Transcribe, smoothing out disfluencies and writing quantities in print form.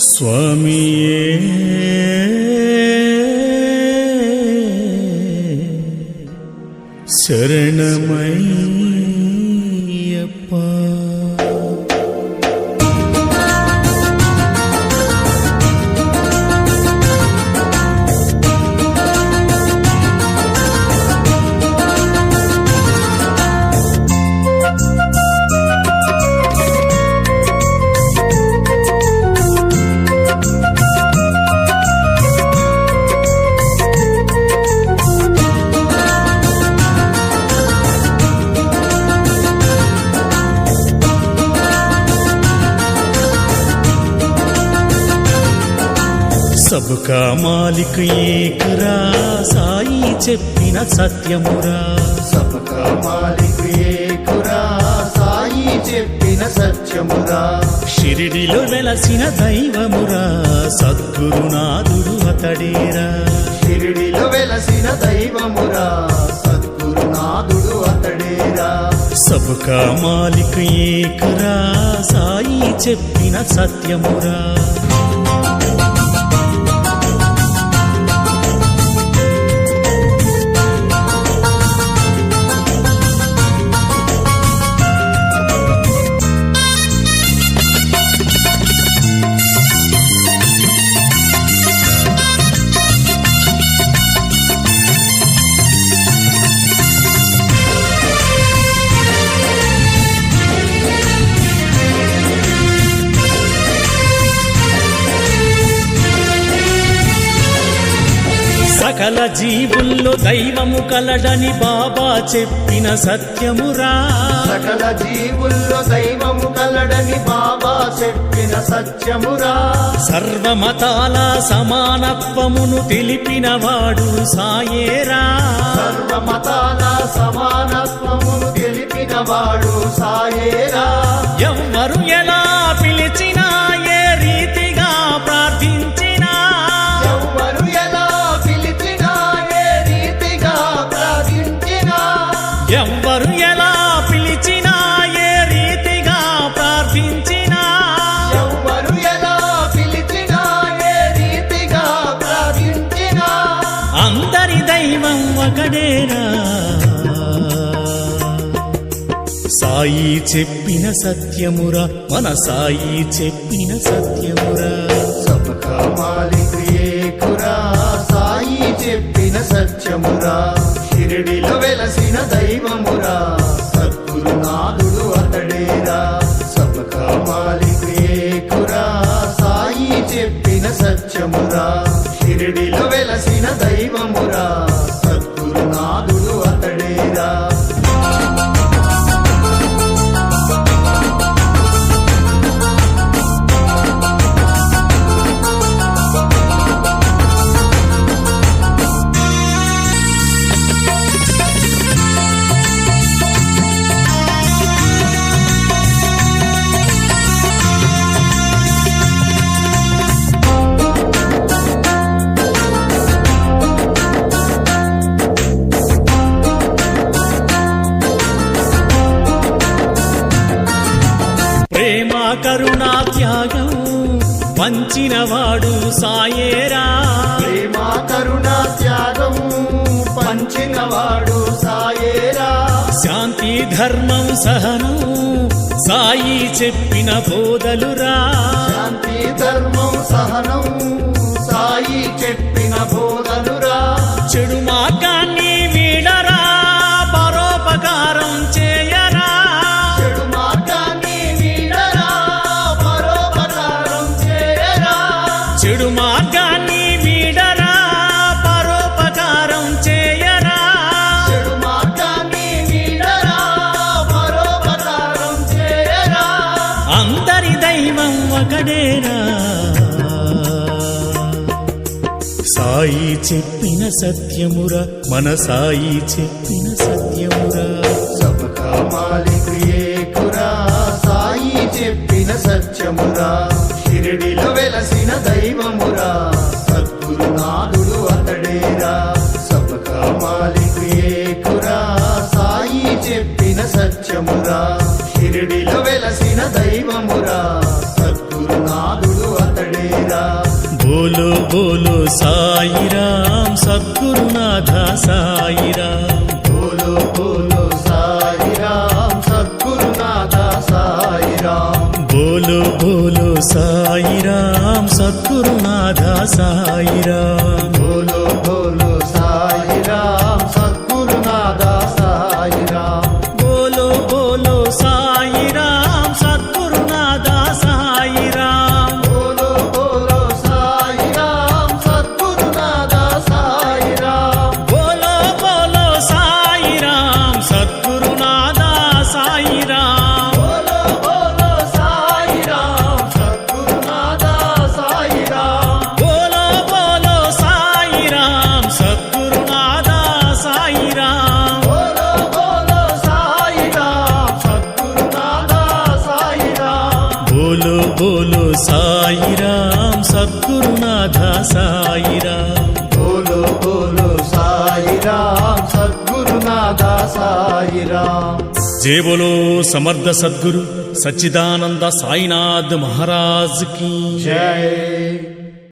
స్వామియే శరణమయ్యప్ప. సబ్కా మాలిక్ ఏకరా సాయి చెప్పిన సత్యమురా. సబ్కా మాలిక్ ఏకరా సాయి చెప్పిన సత్యమురా. షిరిడిలో వెలసిన దైవమురా సద్గురునాథుడు అతడేరా. షిరిడిలో వెలసిన దైవమురా సద్గురునాథుడు అతడేరా. సబ్కా మాలిక్ ఏకరా సాయి చెప్పిన సత్యమురా. సకల జీవుల్లో దైవము కలడని బాబా చెప్పిన సత్యమురా. సకల జీవుల్లో దైవము కలడని బాబా చెప్పిన సత్యమురా. సర్వమతాల సమానత్వమును తెలిపినవాడు సాయేరా. సర్వమతాల సమానత్వమును తెలిపినవాడు సాయేరా. ఎవ్వరు ఎలా పిలిచినా ఏ రీతిగా ప్రార్థించినా, ఎవ్వరు ఎలా పిలిచినా ఏ రీతిగా ప్రార్థించినా, ఎవ్వరు ఎలా పిలిచినా ఏ రీతిగా ప్రార్థించినా, ఎవ్వరు ఎలా పిలిచినా ఏ రీతిగా ప్రార్థించినా, అందరి దైవం ఒకడేరా. సాయి చెప్పిన సత్యమురా, మన సాయి చెప్పిన సత్యమురా. సబ్కా మాలిక్ ఏకరా సాయి చెప్పిన సత్యమురా. షిరిడిలో వెలసిన దైవమురా సద్గురునాథుడు అతడేరా. సబ్కా మాలిక్ ఏకరా సాయి చెప్పిన సత్యమురా. షిరిడిలో వెలసిన దైవమురా సద్గురునాథుడు అతడేరా. ప్రేమ కరుణా త్యాగం పంచినవాడు సాయేరా. ప్రేమ కరుణా త్యాగం పంచినవాడు సాయేరా. శాంతి ధర్మం సహనం సాయి చెప్పిన బోధలురా. శాంతి ధర్మం సహనం సాయి చెప్పిన బోధలురా. చెడు మార్గాన్ని వీడరా, పరోపకారం చేయరా. చెడు మార్గాన్ని వీడరా, పరోపకారం చేయరా. చెడు మార్గాన్ని వీడరా, పరోపకారం చేయరా. చెడు మార్గాన్ని వీడరా, పరోపకారం చేయరా. అందరి దైవం ఒకడేరా. సాయి చెప్పిన సత్యమురా, మన సాయి చెప్పిన సత్యమురా. సబ్కా మాలిక్ ఏకరా సాయి చెప్పిన సత్యమురా. షిరిడిలో వెలసిన దైవమురా సద్గురునాథుడు అతడేరా. సబ్కా మాలిక్ ఏకరా సాయి చెప్పిన సత్యమురా. షిరిడిలో వెలసిన దైవమురా సద్గురునాథుడు అతడే. బోలో బోలో సాయిరాం సద్గురునాథ సాయిరాం బోలో బోలో సాయిరాం సద్గురునాథ సాయిరాం బోలో బోలో సాయిరాం సద్గురునాథ సాయిరాం బోలో బోలో సాయిరాం సద్గురునాథ సాయిరాం బోలో బోలో సాయిరాం సద్గురునాథ సాయిరాం బోలో బోలో సాయిరాం సద్గురునాథ సాయిరాం బోలో బోలో సాయిరాం సద్గురునాథ సాయిరాం బోలో బోలో సాయిరాం సద్గురునాథ సాయిరాం బోలో బోలో సాయిరాం సద్గురునాథ సాయిరాం బోలో బోలో సాయిరాం సద్గురునాథ సాయిరాం బోలో బోలో సాయిరాం సద్గురునాథ సాయిరాం బోలో బోలో సాయిరాం సద్గురునాథ సాయిరాం జై బోలో సమర్థ సద్గురు సచ్చిదానంద సాయినాథ్ మహారాజ్ కీ జై